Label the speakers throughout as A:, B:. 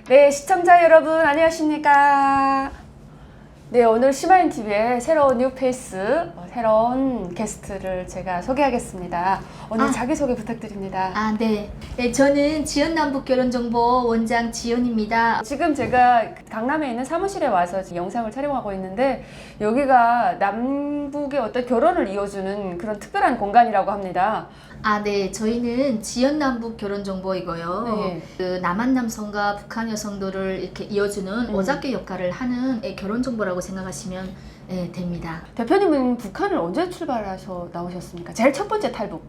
A: 네, 시청자 여러분 안녕하십니까? 네, 오늘 시마인TV의 새로운 뉴페이스, 새로운 게스트를 제가 소개하겠습니다. 오늘 자기소개 부탁드립니다.
B: 네. 저는 지연남북결혼정보 원장 지연입니다.
A: 지금 제가 강남에 있는 사무실에 와서 영상을 촬영하고 있는데 여기가 남북의 어떤 결혼을 이어주는 그런 특별한 공간이라고 합니다.
B: 네. 저희는 지연남북결혼정보이고요.
A: 네.
B: 그 남한 남성과 북한 여성들을 이렇게 이어주는 오작교 역할을 하는 결혼정보라고 생각하시면 됩니다.
A: 대표님은 북한을 언제 출발하셔 나오셨습니까? 제일 첫 번째 탈북.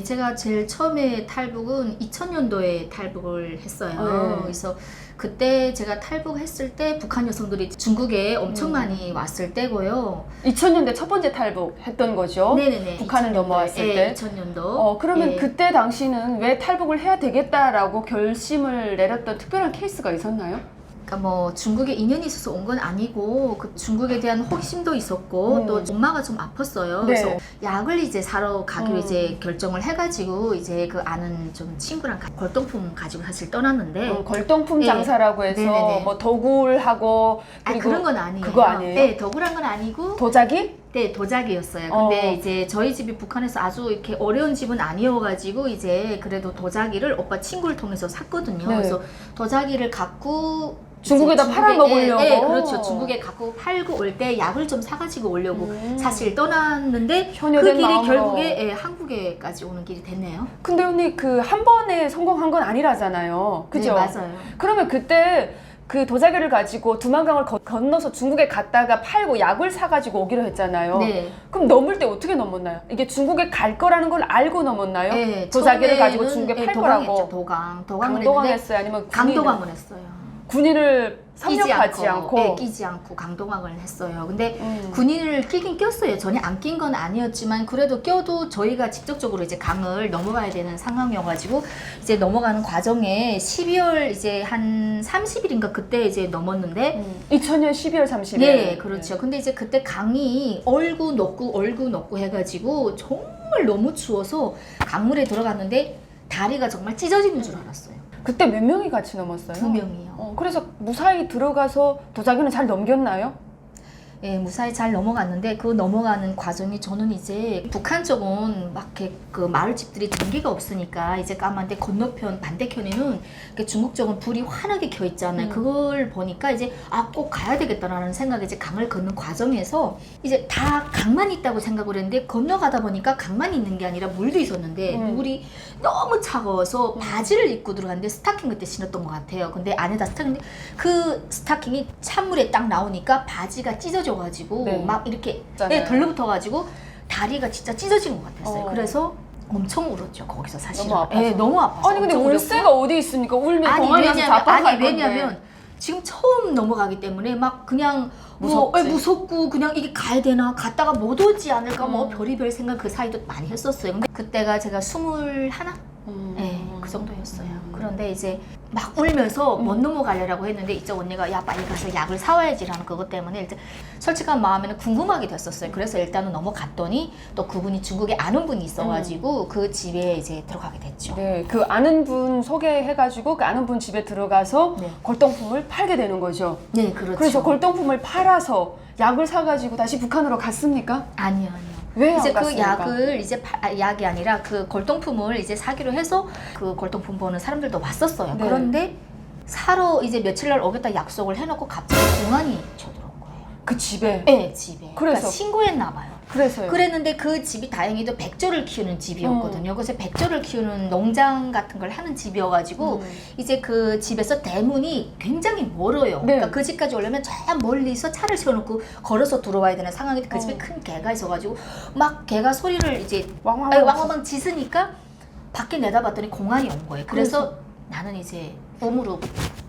B: 제가 제일 처음에 탈북은 2000년도에 탈북을 했어요. 그래서 그때 제가 탈북했을 때 북한 여성들이 중국에 엄청 많이 왔을 때고요.
A: 2000년대 첫 번째 탈북 했던 거죠?
B: 네네네.
A: 북한을
B: 2000년도,
A: 넘어왔을 때?
B: 2000년도.
A: 그러면 그때 당시는 왜 탈북을 해야 되겠다라고 결심을 내렸던 특별한 케이스가 있었나요?
B: 그러니까 뭐 중국에 인연이 있어서 온 건 아니고 그 중국에 대한 호기심도 있었고 또 엄마가 좀 아팠어요.
A: 네.
B: 그래서 약을 이제 사러 가기로 이제 결정을 해가지고 이제 그 아는 좀 친구랑 골동품 가지고 사실 떠났는데
A: 걸동품 장사라고 해서
B: 네네네.
A: 뭐 도굴하고 그리고
B: 그런 건 아니에요.
A: 그거 아니에요?
B: 네, 도굴한 건 아니고
A: 도자기?
B: 네, 도자기였어요. 근데 이제 저희 집이 북한에서 아주 이렇게 어려운 집은 아니어가지고 이제 그래도 도자기를 오빠 친구를 통해서 샀거든요.
A: 네.
B: 그래서 도자기를 갖고
A: 중국에다 팔아먹으려고?
B: 네, 그렇죠. 중국에 갖고 팔고 올 때 약을 좀 사가지고 오려고 사실 떠났는데 그
A: 효녀된
B: 길이
A: 마음으로.
B: 결국에 한국에까지 오는 길이 됐네요.
A: 근데 언니 그 한 번에 성공한 건 아니라잖아요. 그죠?
B: 네, 맞아요.
A: 그러면 그때 그 도자기를 가지고 두만강을 건너서 중국에 갔다가 팔고 약을 사가지고 오기로 했잖아요.
B: 네.
A: 그럼 넘을 때 어떻게 넘었나요? 이게 중국에 갈 거라는 걸 알고 넘었나요?
B: 네,
A: 도자기를 가지고
B: 처음에는,
A: 중국에 팔
B: 도강했죠.
A: 거라고.
B: 도강을
A: 강도강
B: 했는데
A: 했어요? 아니면
B: 강도강을 했어요.
A: 군인을 섭렵하지 않고?
B: 네, 끼지 않고 강도강을 했어요. 근데 군인을 끼긴 꼈어요. 전혀 안 낀 건 아니었지만 그래도 껴도 저희가 직접적으로 이제 강을 넘어가야 되는 상황이어가지고 이제 넘어가는 과정에 12월 이제 한 30일인가 그때 이제 넘었는데
A: 2000년 12월 30일.
B: 네, 그렇죠. 근데 이제 그때 강이 얼고 녹고 해가지고 정말 너무 추워서 강물에 들어갔는데 다리가 정말 찢어지는 줄 알았어요.
A: 그때 몇 명이 같이 넘었어요?
B: 2명이요.
A: 그래서 무사히 들어가서 도자기는 잘 넘겼나요?
B: 예, 무사히 잘 넘어갔는데 그 넘어가는 과정이 저는 이제 북한 쪽은 막 이렇게 그 마을 집들이 전기가 없으니까 이제 까만데 건너편 반대편에는 중국 쪽은 불이 환하게 켜 있잖아요. 그걸 보니까 이제 꼭 가야 되겠다라는 생각에 이제 강을 걷는 과정에서 이제 다 강만 있다고 생각을 했는데 건너가다 보니까 강만 있는 게 아니라 물도 있었는데 물이 너무 차가워서 바지를 입고 들어갔는데 스타킹 그때 신었던 것 같아요. 근데 안에다 스타킹인데 그 스타킹이 찬물에 딱 나오니까 바지가 찢어져 가지고 막 이렇게 들러붙어가지고 다리가 진짜 찢어진 것 같았어요. 그래서 엄청 울었죠 거기서 사실.
A: 너무 아파서.
B: 너무 아파서.
A: 아니 근데 울새가 어디 있습니까? 울면 공항에서
B: 왜냐면
A: 자빠갈 건데.
B: 왜냐면 지금 처음 넘어가기 때문에 막 그냥 무섭고 그냥 이게 가야 되나 갔다가 못 오지 않을까 뭐 별의별 생각 그 사이도 많이 했었어요. 근데 그때가 제가 21? 네, 그 정도였어요. 그런데 이제 막 울면서 못 넘어가려고 했는데 이쪽 언니가 야 빨리 가서 약을 사와야지라는 그것 때문에 일단 솔직한 마음에는 궁금하게 됐었어요. 그래서 일단은 넘어갔더니 또 그분이 중국에 아는 분이 있어가지고 그 집에 이제 들어가게 됐죠.
A: 네, 그 아는 분 소개해가지고 그 아는 분 집에 들어가서 골동품을 팔게 되는 거죠.
B: 네, 그렇죠.
A: 그래서 골동품을 팔아서 약을 사가지고 다시 북한으로 갔습니까?
B: 아니요.
A: 왜
B: 이제
A: 안
B: 그
A: 갔습니까?
B: 약을 이제 약이 아니라 그 골동품을 이제 사기로 해서 그 골동품 보는 사람들도 왔었어요.
A: 네.
B: 그런데 사러 이제 며칠 날 오겠다 약속을 해놓고 갑자기 공안이 쳐들어온 거예요.
A: 그 집에?
B: 네, 집에.
A: 그래서?
B: 그러니까 신고했나 봐요.
A: 그래서요?
B: 그랬는데 그 집이 다행히도 백조를 키우는 집이었거든요. 그래서 백조를 키우는 농장 같은 걸 하는 집이어가지고 이제 그 집에서 대문이 굉장히 멀어요.
A: 네.
B: 그러니까 그 집까지 오려면 저 멀리서 차를 세워놓고 걸어서 들어와야 되는 상황인데 그 집에 큰 개가 있어가지고 막 개가 소리를 이제 왕왕왕 짖으니까 밖에 내다봤더니 공안이 온 거예요. 그래서 나는 이제 몸으로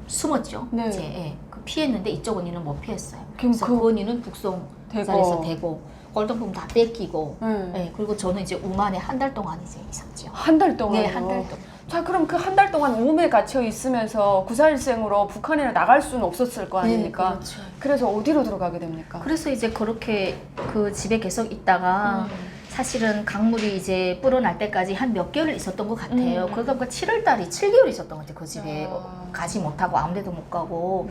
B: 숨었죠.
A: 네.
B: 이제 그 피했는데 이쪽 언니는 못 피했어요.
A: 그럼
B: 그래서 그 언니는 북송사에서 대고 골동품 다 뺏기고 그리고 저는 이제 우만에 한 달 동안 이제 있었죠.
A: 한 달 동안?
B: 네, 한 달 동안.
A: 자, 그럼 그 한 달 동안 우음에 갇혀 있으면서 구사일생으로 북한에 나갈 수는 없었을 거 아닙니까?
B: 네, 그렇죠.
A: 그래서 어디로 들어가게 됩니까?
B: 그래서 이제 그렇게 그 집에 계속 있다가 사실은 강물이 이제 불어날 때까지 한 몇 개월 있었던 것 같아요. 그러니까 7월 달이 7개월 있었던 것 같아요. 그 집에 가지 못하고 아무 데도 못 가고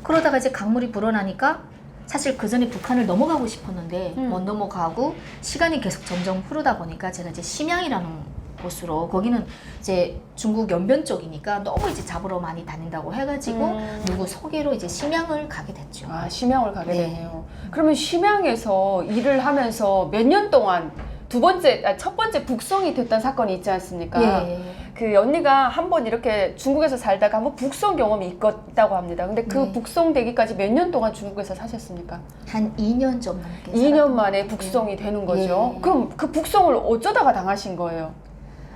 B: 그러다가 이제 강물이 불어나니까 사실 그 전에 북한을 넘어가고 싶었는데 못 넘어가고 시간이 계속 점점 흐르다 보니까 제가 이제 심양이라는 곳으로 거기는 이제 중국 연변 쪽이니까 너무 이제 잡으러 많이 다닌다고 해가지고 누구 소개로 이제 심양을 가게 됐죠.
A: 아, 심양을 가게
B: 네.
A: 되네요. 그러면 심양에서 일을 하면서 몇 년 동안 첫 번째 북송이 됐던 사건이 있지 않습니까?
B: 예.
A: 그 언니가 한번 이렇게 중국에서 살다가 한번 북송 경험이 있다고 합니다. 근데 그
B: 네.
A: 북송되기까지 몇 년 동안 중국에서 사셨습니까?
B: 한 2년 좀 넘게
A: 2년 만에 북송이 되는 거죠.
B: 예.
A: 그럼 그 북송을 어쩌다가 당하신 거예요?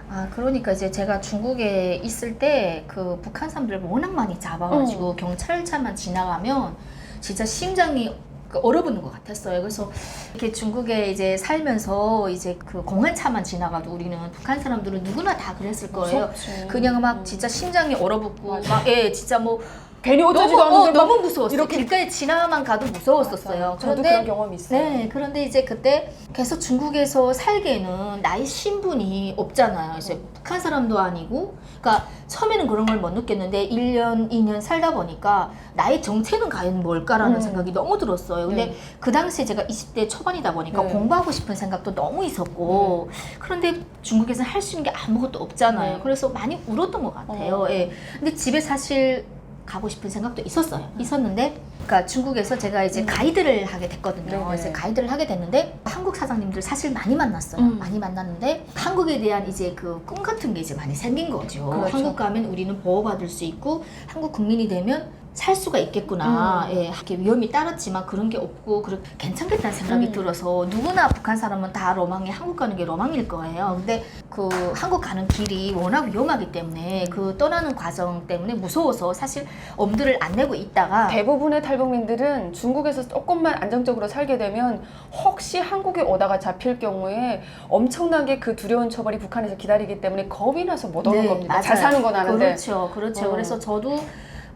B: 아, 그러니까 이제 제가 중국에 있을 때 그 북한 사람들 워낙 많이 잡아가지고 경찰차만 지나가면 진짜 심장이 얼어붙는 것 같았어요. 그래서 이렇게 중국에 이제 살면서 이제 그 공안차만 지나가도 우리는 북한 사람들은 누구나 다 그랬을 거예요.
A: 무섭지.
B: 그냥 막 진짜 심장이 얼어붙고
A: 맞아.
B: 막 진짜 뭐
A: 괜히 어쩌지도 않은데 막
B: 너무 무서웠어요.
A: 이렇게
B: 길가에 지나만 가도 무서웠었어요.
A: 맞아요. 저도 그런 경험이 있어요.
B: 네, 그런데 이제 그때 계속 중국에서 살기에는 나의 신분이 없잖아요. 이제 북한 사람도 아니고, 그러니까 처음에는 그런 걸 못 느꼈는데 1년, 2년 살다 보니까 나의 정체는 과연 뭘까라는 생각이 너무 들었어요. 근데
A: 네.
B: 그 당시에 제가 20대 초반이다 보니까
A: 네.
B: 공부하고 싶은 생각도 너무 있었고, 그런데 중국에서는 할 수 있는 게 아무것도 없잖아요.
A: 네.
B: 그래서 많이 울었던 것 같아요. 예. 근데 집에 사실 가고 싶은 생각도 있었어요. 있었는데, 그러니까 중국에서 제가 이제 가이드를 하게 됐거든요.
A: 네네.
B: 그래서 가이드를 하게 됐는데 한국 사장님들 사실 많이 만났어요. 많이 만났는데 한국에 대한 이제 그 꿈 같은 게 이제 많이 생긴 거죠.
A: 그렇죠.
B: 한국 가면 우리는 보호받을 수 있고 한국 국민이 되면 살 수가 있겠구나. 예, 이렇게 위험이 따랐지만 그런 게 없고 괜찮겠다는 생각이 들어서 누구나 북한 사람은 다 로망이 한국 가는 게 로망일 거예요. 근데 그 한국 가는 길이 워낙 위험하기 때문에 그 떠나는 과정 때문에 무서워서 사실 엄두를 안 내고 있다가
A: 대부분의 탈북민들은 중국에서 조금만 안정적으로 살게 되면 혹시 한국에 오다가 잡힐 경우에 엄청나게 그 두려운 처벌이 북한에서 기다리기 때문에 겁이 나서 못 오는 겁니다. 잘
B: 맞아요.
A: 사는 건 아는데.
B: 그렇죠, 그렇죠. 그래서 저도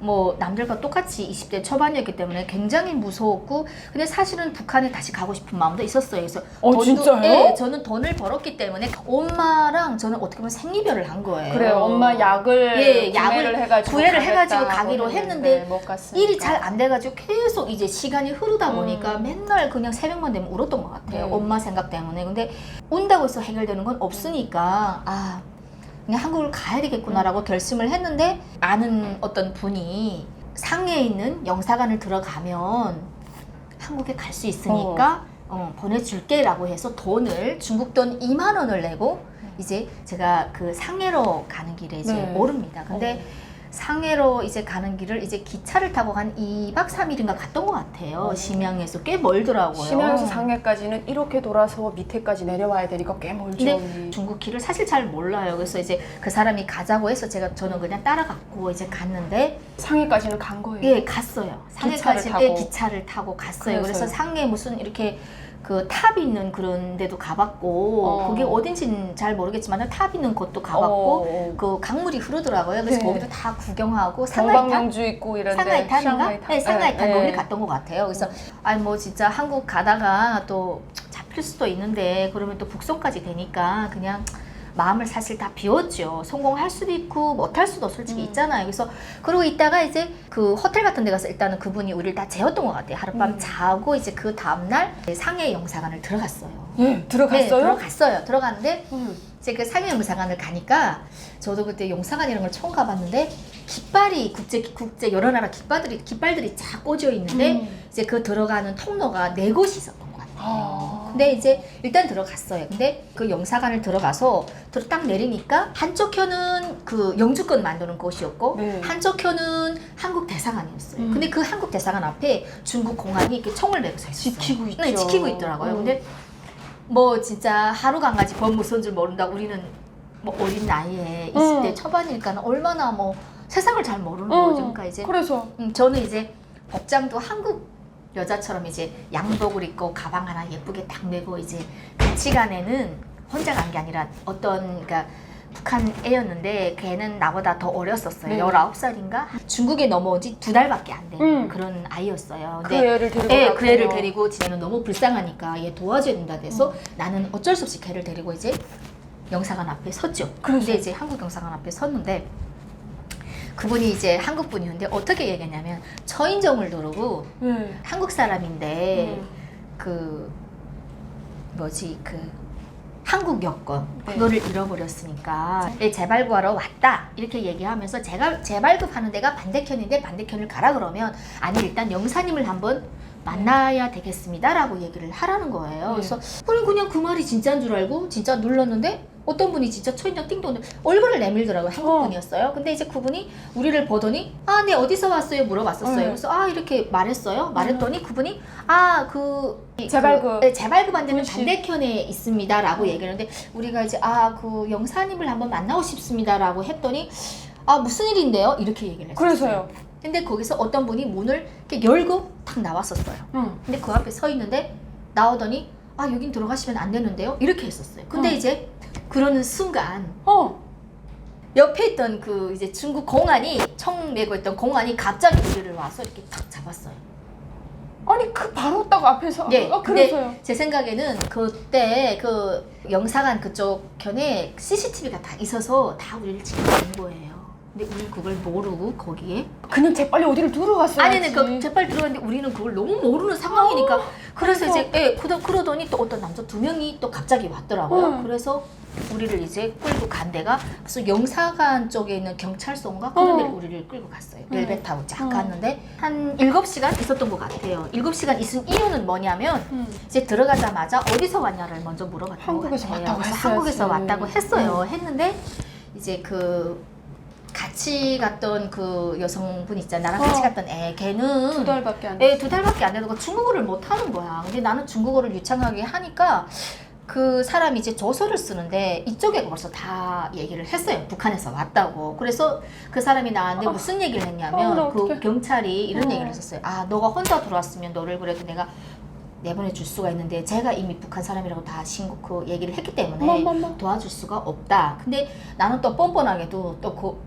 B: 뭐 남들과 똑같이 20대 초반이었기 때문에 굉장히 무서웠고, 근데 사실은 북한에 다시 가고 싶은 마음도 있었어요. 그래서
A: 진짜요?
B: 네, 저는 돈을 벌었기 때문에 엄마랑 저는 어떻게 보면 생이별을 한 거예요.
A: 그래요. 엄마 약을
B: 구애를 해가지고 가기로
A: 하고
B: 했는데
A: 못 갔으니까.
B: 일이 잘 안 돼가지고 계속 이제 시간이 흐르다 보니까 맨날 그냥 새벽만 되면 울었던 것 같아요.
A: 네.
B: 엄마 생각 때문에. 근데 운다고 해서 해결되는 건 없으니까 그냥 한국을 가야 되겠구나라고 결심을 했는데, 아는 어떤 분이 상해에 있는 영사관을 들어가면 한국에 갈 수 있으니까 보내줄게 라고 해서 중국 돈 2만 원을 내고 이제 제가 그 상해로 가는 길에 이제
A: 네.
B: 오릅니다. 근데 상해로 이제 가는 길을 이제 기차를 타고 한 2박 3일인가 갔던 것 같아요. 심양에서 꽤 멀더라고요.
A: 심양에서 상해까지는 이렇게 돌아서 밑에까지 내려와야 되니까 꽤 멀죠.
B: 근데 중국 길을 사실 잘 몰라요. 그래서 이제 그 사람이 가자고 해서 저는 그냥 따라갔고 이제 갔는데,
A: 상해까지는 간 거예요.
B: 예, 갔어요.
A: 기차를
B: 상해까지
A: 타고.
B: 기차를 타고 갔어요.
A: 그래서요?
B: 그래서 상해 무슨 이렇게 그 탑 있는 그런 데도 가봤고, 그게 어딘지는 잘 모르겠지만 탑 있는 곳도 가봤고, 그 강물이 흐르더라고요. 그래서
A: 네.
B: 거기도 다 구경하고 상하이탄?
A: 동방명주 있고 이런데
B: 상하이탄인가? 네, 상하이탄
A: 네.
B: 거기를 갔던 것 같아요. 그래서 뭐 진짜 한국 가다가 또 잡힐 수도 있는데 그러면 또 북송까지 되니까 그냥 마음을 사실 다 비웠죠. 성공할 수도 있고 못할 수도 솔직히 있잖아요. 그래서 그러고 있다가 이제 그 호텔 같은 데 가서 일단은 그분이 우리를 다 재웠던 것 같아요. 하룻밤 자고 이제 그 다음날 상해 영사관을 들어갔어요.
A: 예, 들어갔어요?
B: 네, 들어갔어요. 들어갔는데 이제 그 상해 영사관을 가니까 저도 그때 영사관이라는 걸 처음 가봤는데 깃발이 국제 여러 나라 깃발들이 쫙 꽂혀 있는데 이제 그 들어가는 통로가 4곳이 있었던 것 같아요. 근데 이제 일단 들어갔어요. 근데 그 영사관을 들어가서 딱 내리니까 한쪽 편은 그 영주권 만드는 곳이었고
A: 네.
B: 한쪽 편은 한국 대사관이었어요. 근데 그 한국 대사관 앞에 중국 공안이 이렇게 총을 메고 서 있었어요.
A: 지키고 있죠.
B: 네, 지키고 있더라고요. 근데 뭐 진짜 하루가 한 가지 법 무서운 줄 모른다. 우리는 뭐 어린 나이에 20대 초반이니까 얼마나 뭐 세상을 잘 모르는 거죠. 그러니까 이제
A: 그래서
B: 저는 이제 복장도 한국 여자처럼 이제 양복을 입고 가방 하나 예쁘게 딱 메고 이제 같이 간 애는 혼자 간 게 아니라 어떤 그러니까 북한 애였는데 걔는 나보다 더 어렸었어요.
A: 네.
B: 19살인가? 중국에 넘어온 지 2달밖에 안 된 그런 아이였어요.
A: 그 애를 데리고
B: 네, 그
A: 갔군요.
B: 애를 데리고 지는 너무 불쌍하니까 얘 도와줘야 된다 돼서 나는 어쩔 수 없이 걔를 데리고 이제 영사관 앞에 섰죠. 근데 이제 한국 영사관 앞에 섰는데 그분이 이제 한국 분이었는데 어떻게 얘기했냐면 처인정을 누르고 한국 사람인데 그 뭐지 그 한국 여권 그거를 잃어버렸으니까 재발구하러 왔다 이렇게 얘기하면서 제가 재발급하는 데가 반대편인데 반대편을 가라 그러면 아니 일단 영사님을 한번 만나야 되겠습니다 라고 얘기를 하라는 거예요. 그래서 우리 그냥 그 말이 진짜인 줄 알고 진짜 눌렀는데 어떤 분이 진짜 초인종 띵동 얼굴을 내밀더라고요. 한국 분이었어요. 근데 이제 그분이 우리를 보더니 아, 네 어디서 왔어요? 물어봤었어요. 그래서 아 이렇게 말했어요. 말했더니 그분이 아 그
A: 재발급
B: 재발급 안 되는 반대편에 있습니다 라고 얘기를 했는데 우리가 이제 아 그 영사님을 한번 만나고 싶습니다 라고 했더니 아 무슨 일인데요? 이렇게 얘기를 했어요.
A: 그래서요.
B: 근데 거기서 어떤 분이 문을 이렇게 열고 탁 나왔었어요. 근데 그 앞에 서 있는데 나오더니 아 여긴 들어가시면 안 되는데요? 이렇게 했었어요. 근데 이제 그러는 순간 옆에 있던 그 이제 중국 공안이 청 메고 있던 공안이 갑자기 우리를 와서 이렇게 탁 잡았어요.
A: 아니 그 바로 딱 앞에서
B: 예.
A: 그래서요.
B: 근데 제 생각에는 그때 그 영사관 그쪽 편에 CCTV가 다 있어서 다 우리를 지켜낸 거예요. 근데 우리는 그걸 모르고 거기에
A: 그냥 재빨리 어디를 들어갔어요.
B: 아니는 그 재빨리 들어갔는데 우리는 그걸 너무 모르는 상황이니까 그래서 이제 그러더니 또 어떤 남자 2명이 또 갑자기 왔더라고요. 그래서 우리를 이제 끌고 간 데가 무슨 영사관 쪽에 있는 경찰서인가 그런 데를 우리를 끌고 갔어요. 벨벳 타고 쫙 갔는데 한 7시간 있었던 것 같아요. 7시간 있은 이유는 뭐냐면 이제 들어가자마자 어디서 왔냐를 먼저 물어봤던
A: 한국에서
B: 것 같아요.
A: 왔다고
B: 그래서
A: 했어야지.
B: 한국에서 왔다고 했어요. 했는데 이제 그 같이 갔던 그 여성분 있잖아. 나랑 같이 갔던 애 걔는
A: 2달밖에 안 됐어.
B: 2달밖에 안 되고 중국어를 못 하는 거야. 근데 나는 중국어를 유창하게 하니까 그 사람이 이제 조서를 쓰는데 이쪽에 벌써 다 얘기를 했어요. 북한에서 왔다고. 그래서 그 사람이 나한테 무슨 얘기를 했냐면 그 경찰이 이런 얘기를 했었어요. 아, 너가 혼자 들어왔으면 너를 그래도 내가 내보내줄 수가 있는데 제가 이미 북한 사람이라고 다 그 얘기를 했기 때문에 도와줄 수가 없다. 근데 나는 또 뻔뻔하게도 또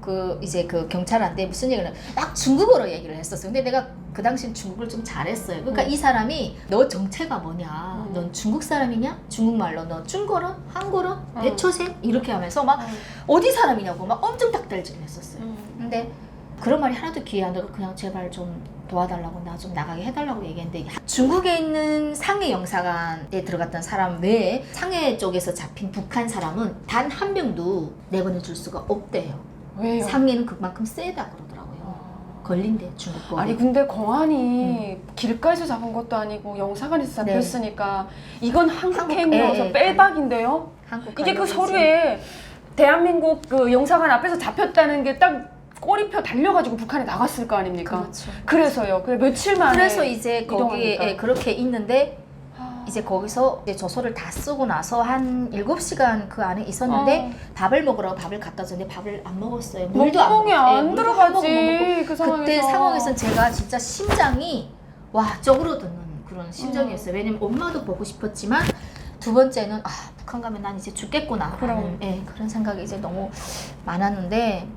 B: 이제 그 경찰한테 무슨 얘기를 막 중국어로 얘기를 했었어요. 근데 내가 그 당시엔 중국을 좀 잘했어요. 그러니까 이 사람이 너 정체가 뭐냐? 넌 중국 사람이냐? 중국말로 너 중거론? 한거론? 대초생? 이렇게 하면서 막 어디 사람이냐고 막 엄청 닭달질을 했었어요. 근데 그런 말이 하나도 귀에 안 들어 그냥 제발 좀 도와달라고 나 좀 나가게 해달라고 얘기했는데 중국에 있는 상해 영사관에 들어갔던 사람 외에 상해 쪽에서 잡힌 북한 사람은 단 한 명도 내보내줄 수가 없대요.
A: 왜요?
B: 상해는 그만큼 세다 그러더라고요. 걸린대 중국법에.
A: 아니 근데 공안이 길가에서 잡은 것도 아니고 영사관에서 잡혔으니까 이건 한국행위여서 빼박인데요? 이게 그 서류에 대한민국 그 영사관 앞에서 잡혔다는 게 딱 꼬리표 달려가지고 북한에 나갔을 거 아닙니까?
B: 그렇죠.
A: 그래서요. 그래 며칠 만에
B: 그래서 이제 거기에
A: 이동하니까.
B: 그렇게 있는데 이제 거기서 이제 조서를 다 쓰고 나서 한 7시간 그 안에 있었는데 밥을 먹으라고 밥을 갖다 줬는데 밥을 안 먹었어요. 물도
A: 안, 안
B: 물도
A: 들어가지.
B: 한 모금 못 먹고.
A: 그 상황에서.
B: 그때 상황에서는 제가 진짜 심장이 와 쩌그러드는 그런 심정이었어요. 왜냐면 엄마도 보고 싶었지만 두 번째는 아 북한 가면 난 이제 죽겠구나 라는 그런 생각이 이제 너무 많았는데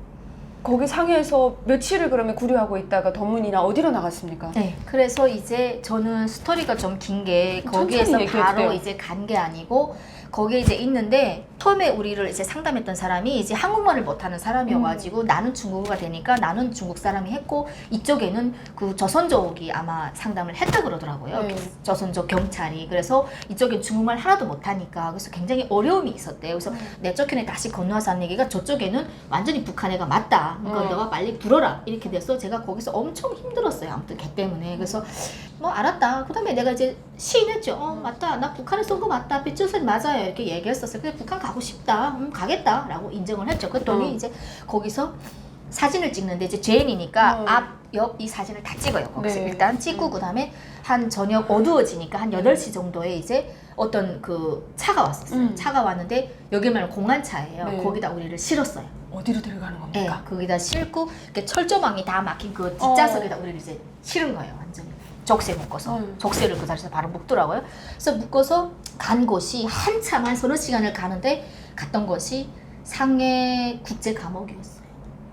A: 거기 상해에서 며칠을 그러면 구류하고 있다가 덤문이나 어디로 나갔습니까?
B: 네, 그래서 이제 저는 스토리가 좀 긴 게 거기에서 바로 이제 간 게 아니고 거기에 이제 있는데 처음에 우리를 이제 상담했던 사람이 이제 한국말을 못하는 사람이어가지고 나는 중국어가 되니까 나는 중국 사람이 했고 이쪽에는 그 조선족이 아마 상담을 했다 그러더라고요. 조선족 경찰이. 그래서 이쪽엔 중국말 하나도 못하니까 그래서 굉장히 어려움이 있었대요. 그래서 내 쪽에는 다시 건너와서 한 얘기가 저쪽에는 완전히 북한 애가 맞다. 그러니까 너가 빨리 불어라. 이렇게 돼서 제가 거기서 엄청 힘들었어요. 아무튼 걔 때문에. 그래서 뭐 알았다. 그 다음에 내가 이제 시인했죠. 맞다. 나 북한에서 온 거 맞다. 빗줄선 맞아요. 이렇게 얘기했었어요. 근데 북한 가고 싶다. 가겠다. 라고 인정을 했죠. 그랬더니 이제 거기서 사진을 찍는데 이제 죄인이니까 앞, 옆 이 사진을 다 찍어요. 거기서 일단 찍고 그 다음에 한 저녁 어두워지니까 한 8시 정도에 이제 어떤 그 차가 왔었어요. 차가 왔는데 여기 말고 공안차예요. 거기다 우리를 실었어요.
A: 어디로 데려가는 겁니까?
B: 네, 거기다 싣고 이렇게 철조망이 다 막힌 그 뒷좌석에다 우리를 이제 실은 거예요. 완전히. 족쇄 묶어서 족쇄를 그 자리에서 바로 묶더라고요. 그래서 묶어서 간 곳이 한참 한 서너 시간을 가는데 갔던 곳이 상해 국제 감옥이었어요.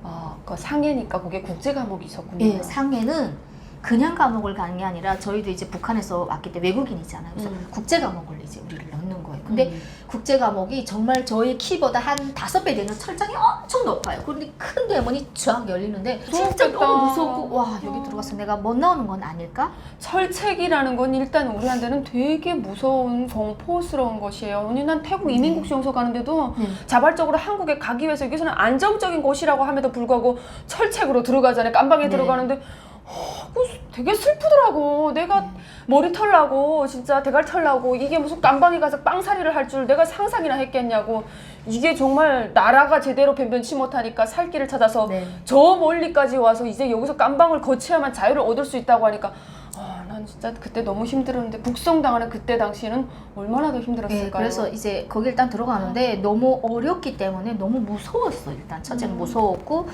A: 아, 그 상해니까 거기에 국제 감옥이 있었군요.
B: 예, 상해는 그냥 감옥을 가는 게 아니라 저희도 이제 북한에서 왔기 때문에 외국인이잖아요. 그래서 국제 감옥을 이제 우리를 넣는 거예요. 근데 국제 감옥이 정말 저희 키보다 한 5배 되는 철장이 엄청 높아요. 그런데 큰 대문이 쫙 열리는데 진짜
A: 무섭겠다.
B: 너무 무섭고 와 여기 들어가서 내가 못 나오는 건 아닐까?
A: 철책이라는 건 일단 우리한테는 되게 무서운 공포스러운 것이에요. 언니 난 태국 이민국시 용서 가는데도 자발적으로 한국에 가기 위해서 여기서는 안정적인 곳이라고 함에도 불구하고 철책으로 들어가잖아요. 깜방에 들어가는데 그거 되게 슬프더라고. 내가 머리 털라고 진짜 대가리 털라고 이게 무슨 깜방에 가서 빵살이를 할 줄 내가 상상이나 했겠냐고. 이게 정말 나라가 제대로 변변치 못하니까 살 길을 찾아서 저 멀리까지 와서 이제 여기서 깜방을 거쳐야만 자유를 얻을 수 있다고 하니까 난 진짜 그때 너무 힘들었는데 국성당하는 그때 당시에는 얼마나 더 힘들었을까요?
B: 네, 그래서 이제 거기 일단 들어가는데 너무 어렵기 때문에 너무 무서웠어. 일단 첫째는 무서웠고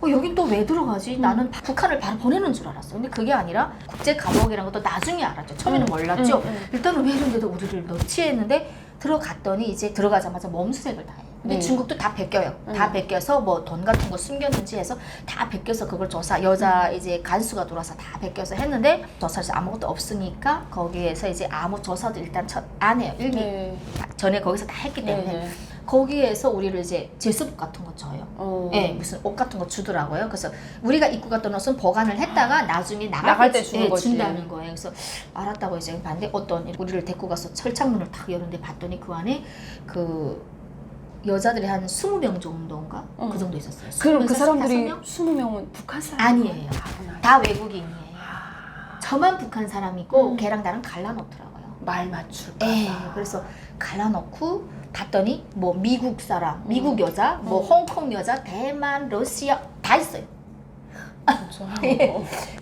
B: 여긴 또 왜 들어가지? 나는 북한을 바로 보내는 줄 알았어. 근데 그게 아니라 국제 감옥이라는 것도 나중에 알았죠. 처음에는 몰랐죠. 일단은 왜 이런데도 우리를 넣지 했는데 들어갔더니 이제 들어가자마자 몸수색을 다 해요. 근데 중국도 다 베껴요. 다 베껴서 뭐 돈 같은 거 숨겼는지 해서 다 베껴서 그걸 조사, 여자 이제 간수가 들어와서 다 베껴서 했는데 조사에서 아무것도 없으니까 거기에서 이제 아무 조사도 일단 안 해요. 일기 전에 거기서 다 했기 때문에 거기에서 우리를 이제 제수복 같은 거 줘요. 예, 무슨 옷 같은 거 주더라고요. 그래서 우리가 입고 갔던 옷은 보관을 했다가 나중에 나갈 때 주는 거지. 준다는 거예요. 그래서 알았다고 이제 봤는데 어떤 우리를 데리고 가서 철창문을 탁 열었는데 봤더니 그 안에 그 여자들이 한 20명 정도인가? 그 정도 있었어요.
A: 그럼 그 사람들이 20명은 북한 사람?
B: 아니에요. 다 외국인이에요. 저만 북한 사람이고 걔랑 나랑 갈라놓더라고요.
A: 말 맞출까?
B: 그래서 갈라놓고 봤더니 뭐 미국 사람, 미국 여자, 뭐 홍콩 여자, 대만, 러시아 다 있어요.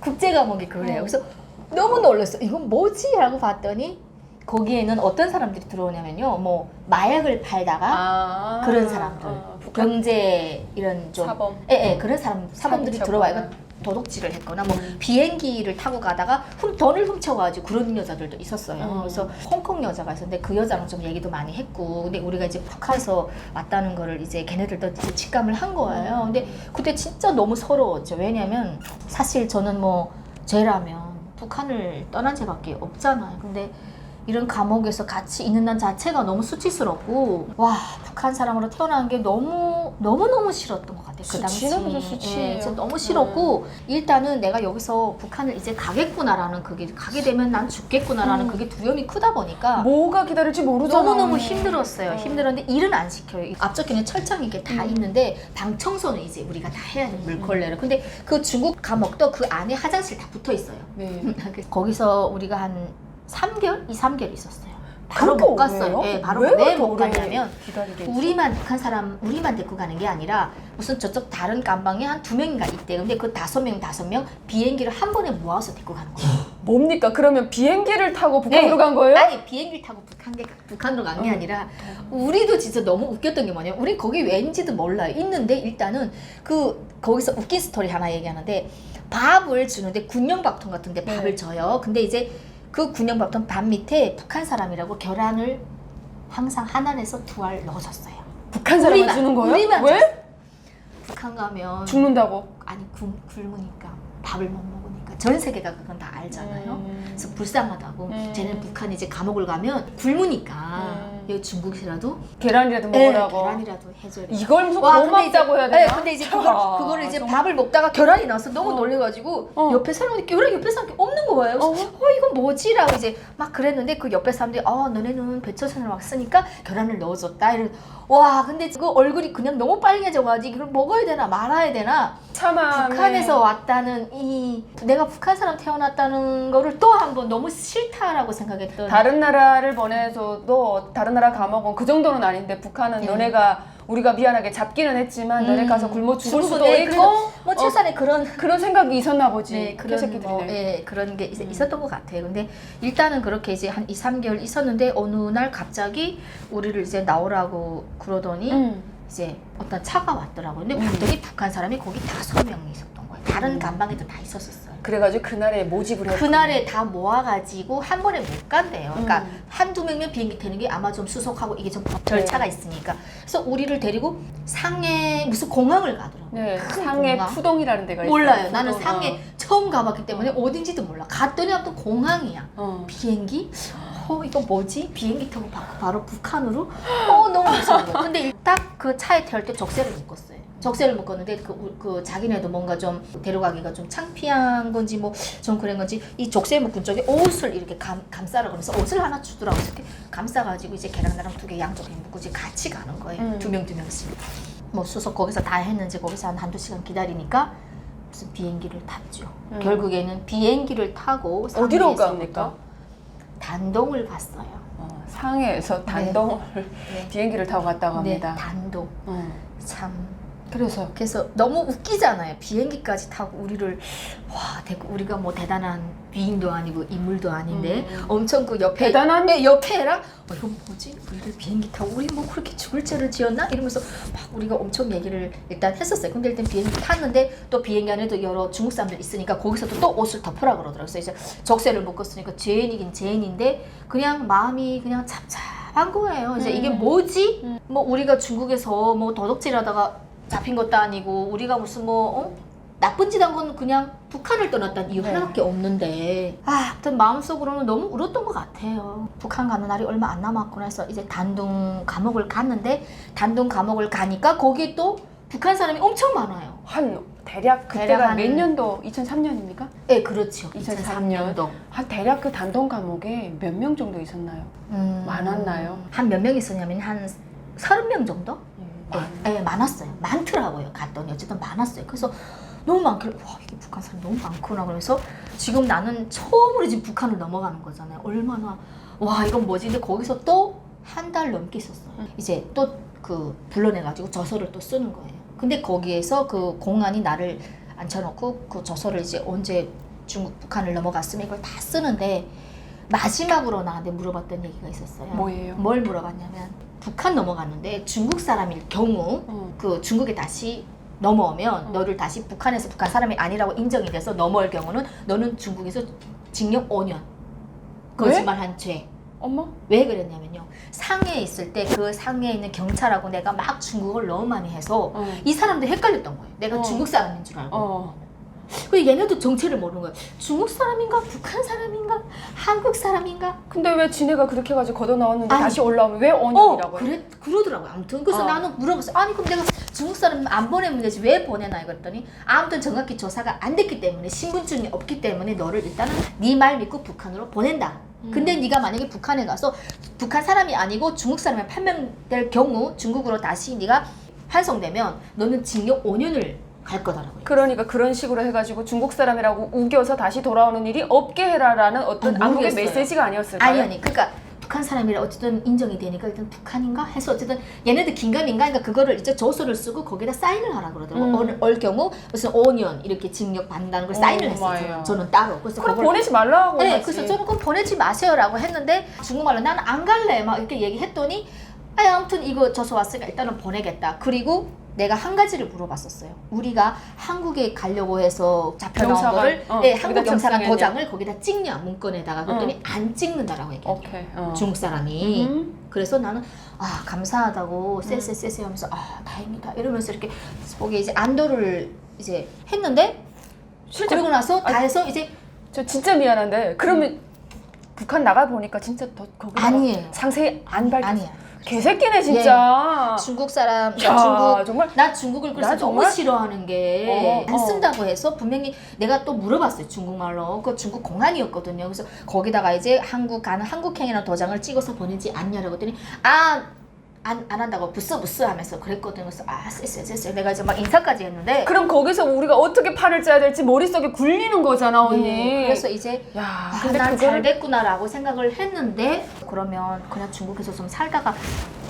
B: 국제 감옥이 그래요. 그래서 너무 놀랐어. 이건 뭐지? 하고 봤더니 거기에는 어떤 사람들이 들어오냐면요. 뭐 마약을 팔다가 그런 사람들, 경제 이런 좀
A: 사범,
B: 그런 사범들이 들어와요. 도둑질을 했거나 뭐 비행기를 타고 가다가 돈을 훔쳐가지고 그런 여자들도 있었어요. 그래서 홍콩 여자가 있었는데 그 여자랑 좀 얘기도 많이 했고, 근데 우리가 이제 북한에서 왔다는 거를 이제 걔네들도 이제 직감을 한 거예요. 근데 그때 진짜 너무 서러웠죠. 왜냐면 사실 저는 뭐 죄라면 북한을 떠난 죄밖에 없잖아요. 근데 이런 감옥에서 같이 있는 난 자체가 너무 수치스럽고 북한 사람으로 태어난 게 너무 싫었던 것 같아요. 그 당시
A: 수치예요.
B: 진짜 너무 싫었고 일단은 내가 여기서 북한을 이제 가겠구나라는 그게 가게 되면 난 죽겠구나라는 그게 두려움이 크다 보니까
A: 뭐가 기다릴지 모르잖아.
B: 너무너무 힘들었어요. 힘들었는데 일은 안 시켜요. 앞쪽에는 철창이 이게 다 있는데 방 청소는 이제 우리가 다 해야 돼요. 물걸레를. 근데 그 중국 감옥도 그 안에 화장실 다 붙어 있어요. 거기서 우리가 한 3개월? 2, 3개월 있었어요. 바로 못 갔어요. 바로 왜 못 갔냐면 우리만 북한 사람 우리만 데리고 가는 게 아니라 무슨 저쪽 다른 감방에 한 2명인가 있대. 근데 그 5명 비행기를 한 번에 모아서 데리고 가는 거예요.
A: 뭡니까? 그러면 비행기를 타고 북한으로 간 거예요?
B: 아니 비행기를 타고 북한으로 간 게 아니라 우리도 진짜 너무 웃겼던 게 뭐냐면 우리 거기 왠지도 몰라요. 있는데 일단은 거기서 웃긴 스토리 하나 얘기하는데 밥을 주는데 군용밥통 같은데 밥을 줘요. 근데 이제 그 군용밥통 밥 밑에 북한 사람이라고 계란을 항상 하나 내서 2알 넣어줬어요.
A: 북한 사람만 주는 거예요?
B: 우리만
A: 왜?
B: 줬어요. 북한 가면
A: 죽는다고?
B: 아니 굶으니까 밥을 못 먹으니까 전 세계가 그건 다 알잖아요. 그래서 불쌍하다고. 쟤는 북한 이제 감옥을 가면 굶으니까 여기 중국이라도
A: 계란이라도 먹으라고.
B: 계란이라도 해줘야 돼.
A: 이걸 무슨 고맙다고 해야 되나?
B: 근데 이제 그거를 이제 밥을 먹다가 계란이 나서 너무 놀래가지고 옆에 사람들이 계란 옆에 사람이 없는 거예요. 이건 뭐지라고 이제 막 그랬는데 그 옆에 사람들이 너네는 배처선을 왔으니까 계란을 넣어줬다. 근데 그 얼굴이 그냥 너무 빨개져가지고 이걸 먹어야 되나 말아야 되나.
A: 참아.
B: 북한에서 왔다는 내가 북한 사람 태어났다는 거를 또 한 번 너무 싫다라고 생각했던.
A: 다른 나라를 보내서도 다른 나라 감옥은 그 정도는 아닌데 북한은 너네가 우리가 미안하게 잡기는 했지만 너네 가서 굶어 죽을 수도 있고
B: 뭐 최소한의
A: 그런 생각이 있었나 보지.
B: 그런
A: 새끼들이네.
B: 그런 게 있었던 것 같아요. 근데 일단은 그렇게 이제 한 2, 3개월 있었는데 어느 날 갑자기 우리를 이제 나오라고 그러더니 이제 어떤 차가 왔더라고요. 근데 봤더니 북한 사람이 거기 5명이 있었던 거예요. 다른 감방에도 다 있었어요.
A: 그래가지고 그날에 모집을 했고
B: 그날에 다 모아가지고 한 번에 못 간대요. 그러니까 한두 명이면 비행기 타는 게 아마 좀 수속하고 이게 좀 절차가 있으니까. 그래서 우리를 데리고 상해 무슨 공항을 가더라고요.
A: 네,
B: 큰
A: 상해
B: 공항.
A: 푸동이라는 데가 있어요.
B: 몰라요. 나는
A: 푸동.
B: 상해 처음 가봤기 때문에 어딘지도 몰라. 갔더니 아무튼 공항이야. 비행기? 이거 뭐지? 비행기 타고 바로 북한으로? 너무 무서운 거야. 근데 딱 그 차에 태울 때 적세를 묶었어요. 적세를 묶었는데 그 자기네도 뭔가 좀 데려가기가 좀 창피한 건지 뭐 좀 그런 건지 이 적세 묶은 쪽에 옷을 이렇게 감싸라 그러면서 옷을 하나 주더라고. 이렇게 감싸가지고 이제 걔랑 나랑 두 개 양쪽에 묶고 이제 같이 가는 거예요. 두 명씩. 뭐 수속 거기서 다 했는지 거기서 한두 시간 기다리니까 무슨 비행기를 탔죠. 결국에는 비행기를 타고
A: 어디로
B: 상해에서부터
A: 갑니까?
B: 단동을 갔어요.
A: 상해에서 단동을
B: 네.
A: 비행기를 타고 갔다고 합니다.
B: 네, 단동. 참. 그래서 너무 웃기잖아요. 비행기까지 타고 우리를 우리가 뭐 대단한 비인도 아니고 인물도 아닌데 엄청 그 옆에
A: 대단한
B: 옆에 애랑 이건 뭐지? 우리를 비행기 타고 우리 뭐 그렇게 죽을 죄를 지었나? 이러면서 막 우리가 엄청 얘기를 일단 했었어요. 근데 일단 비행기 탔는데 또 비행기 안에도 여러 중국 사람들 있으니까 거기서도 또 옷을 덮으라 그러더라고요. 그래서 이제 적세를 묶었으니까 죄인이긴 죄인인데 그냥 마음이 그냥 찹찹한 거예요. 이제 이게 뭐지? 뭐 우리가 중국에서 뭐 도둑질하다가 잡힌 것도 아니고 우리가 무슨 나쁜 짓 한 건 그냥 북한을 떠났다는 이유 하나밖에 없는데 아무튼 마음속으로는 너무 울었던 것 같아요. 북한 가는 날이 얼마 안 남았구나 해서 이제 단동 감옥을 갔는데 단동 감옥을 가니까 거기 또 북한 사람이 엄청 많아요.
A: 대략 그때가 몇 년도? 2003년입니까?
B: 네, 그렇죠.
A: 2003년도. 대략 그 단동 감옥에 몇 명 정도 있었나요? 많았나요?
B: 한 몇 명 있었냐면 한 30명 정도? 네, 많았어요. 많더라고요. 갔더니 어쨌든 많았어요. 그래서 너무 많길래 이게 북한 사람 너무 많구나. 그래서 지금 나는 처음으로 지금 북한을 넘어가는 거잖아요. 얼마나 이건 뭐지? 근데 거기서 또 한 달 넘게 있었어요. 이제 또 불러내가지고 저서를 또 쓰는 거예요. 근데 거기에서 그 공안이 나를 앉혀놓고 그 저서를 이제 언제 북한을 넘어갔으면 이걸 다 쓰는데 마지막으로 나한테 물어봤던 얘기가 있었어요.
A: 뭐예요?
B: 뭘 물어봤냐면 북한 넘어갔는데 중국 사람일 경우 그 중국에 다시 넘어오면 너를 다시 북한에서 북한 사람이 아니라고 인정이 돼서 넘어올 경우는 너는 중국에서 징역 5년 거짓말한 죄.
A: 어머?
B: 왜 그랬냐면요. 상해에 있을 때 그 상해에 있는 경찰하고 내가 막 중국어를 너무 많이 해서 이 사람들 헷갈렸던 거예요. 내가 중국 사람인 줄 알고. 그리고 얘네도 정체를 모르는 거예요. 중국 사람인가? 북한 사람인가? 한국 사람인가?
A: 근데 왜 지네가 그렇게 해가지고 걷어 나왔는데 다시 올라오면 왜 5년이라고 해요?
B: 그러더라고요. 아무튼 그래서 나는 물어봤어요. 아니 그럼 내가 중국 사람 안 보내면 되지 왜 보내나 이랬더니 아무튼 정확히 조사가 안 됐기 때문에 신분증이 없기 때문에 너를 일단은 네 말 믿고 북한으로 보낸다. 근데 네가 만약에 북한에 가서 북한 사람이 아니고 중국 사람에 판명될 경우 중국으로 다시 네가 환송되면 너는 징역 5년을 갈 거다라고요.
A: 그러니까 그런 식으로 해가지고 중국 사람이라고 우겨서 다시 돌아오는 일이 없게 해라라는 어떤 암묵의 메시지가 아니었을까요?
B: 아니 그러니까 북한 사람이라 어쨌든 인정이 되니까 일단 북한인가 해서 어쨌든 얘네들 긴가민가니까 그거를 이제 저서를 쓰고 거기다 사인을 하라 그러더라고요. 올 경우 무슨 5년 이렇게 징역 받는다는 걸 사인을 했어요. 저는 따로. 그래서
A: 그럼 보내지 말라고.
B: 네, 그래서 저는 그럼 보내지 마세요라고 했는데 중국말로 나는 안 갈래 막 이렇게 얘기했더니 아무튼 이거 저서 왔으니까 일단은 보내겠다. 그리고 내가 한 가지를 물어봤었어요. 우리가 한국에 가려고 해서 잡혀나온 거를 한국 영사관 도장을 거기다 찍냐 문건에다가 그랬더니 안 찍는다라고 얘기해요. 중국 사람이. 그래서 나는 감사하다고 쎄쎄쎄쎄 하면서 다행이다 이러면서 이렇게 거기에 이제 안도를 이제 했는데 그러고 나서 다 해서 이제
A: 저 진짜 미안한데 그러면 북한 나가 보니까 진짜 더 거기
B: 아니에요.
A: 상세히 안 밝혔어요.
B: 아니에요.
A: 개새끼네 진짜.
B: 중국 사람,
A: 정말
B: 나 중국을 그래서 너무 싫어하는 게 안 쓴다고 해서 분명히 내가 또 물어봤어요. 중국말로. 그 중국 공안이었거든요. 그래서 거기다가 이제 한국 가는 한국행이라는 도장을 찍어서 보내지 않냐라고 했더니 안 한다고 부스 하면서 그랬거든요. 그래서 쎄 내가 이제 막 인사까지 했는데
A: 그럼 거기서 우리가 어떻게 판을 짜야 될지 머릿속에 굴리는 거잖아 언니.
B: 그래서 이제
A: 근데
B: 난 잘 됐구나라고 생각을 했는데 그러면 그냥 중국에서 좀 살다가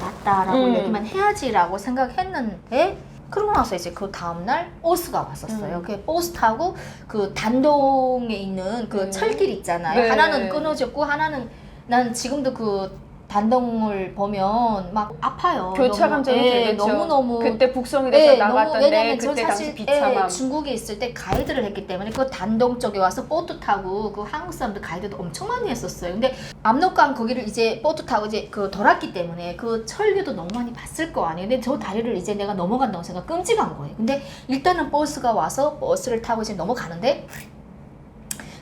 B: 낫다라고 얘기만 해야지라고 생각했는데 그러고 나서 이제 그 다음날 버스가 왔었어요. 그 버스 타고 그 단동에 있는 그 철길 있잖아요.
A: 네.
B: 하나는 끊어졌고 하나는 난 지금도 그 단동을 보면 막 아파요.
A: 교차 감정이 들겠죠.
B: 너무너무
A: 그때 북송이 돼서 나갔던데
B: 왜냐면 저
A: 그때 당시
B: 사실
A: 비참함.
B: 중국에 있을 때 가이드를 했기 때문에 그 단동 쪽에 와서 보트 타고 그 한국 사람들 가이드도 엄청 많이 했었어요. 근데 압록강 거기를 이제 보트 타고 이제 그 돌았기 때문에 그 철교도 너무 많이 봤을 거 아니에요. 근데 저 다리를 이제 내가 넘어간다고 생각 끔찍한 거예요. 근데 일단은 버스가 와서 버스를 타고 이제 넘어가는데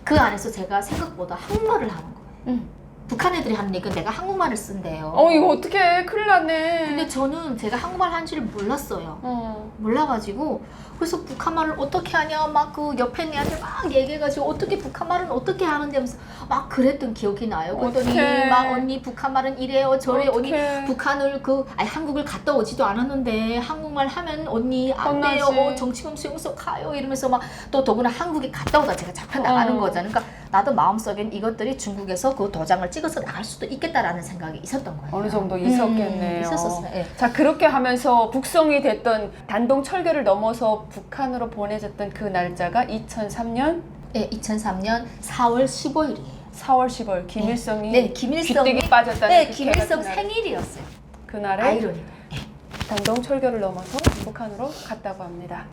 B: 그 안에서 제가 생각보다 한국말을 하는 거예요. 북한 애들이 하는 얘기는 내가 한국말을 쓴대요.
A: 이거 어떡해. 큰일 났네.
B: 근데 저는 제가 한국말 하는 줄 몰랐어요. 몰라가지고 그래서 북한말을 어떻게 하냐 막 그 옆에 있는 애한테 막 얘기해가지고 어떻게 북한말은 어떻게 하는데 하면서 막 그랬던 기억이 나요. 그랬더니
A: 어떡해.
B: 막 언니 북한말은 이래요 저래요. 언니
A: 어떡해.
B: 북한을 아니 한국을 갔다 오지도 않았는데 한국말 하면 언니 안 돼요.
A: 혼나지.
B: 정치범 수용소 가요 이러면서 막 또 더구나 한국에 갔다 오다 제가 잡혀나가는 거잖아요. 그러니까 나도 마음속엔 이것들이 중국에서 그 도장을 찍어서 나갈 수도 있겠다라는 생각이 있었던 거예요.
A: 어느 정도 있었겠네요.
B: 있었어요. 예.
A: 자, 그렇게 하면서 북송이 됐던 단동 철교를 넘어서 북한으로 보내졌던 그 날짜가 2003년
B: 네, 2003년 4월 15일이에요.
A: 4월 10월 김일성이
B: 네, 김일성이
A: 귀때기 빠졌다는
B: 네,
A: 그
B: 김일성
A: 그날.
B: 생일이었어요.
A: 그날에
B: 아이러니.
A: 단동 철교를 넘어서 북한으로 갔다고 합니다.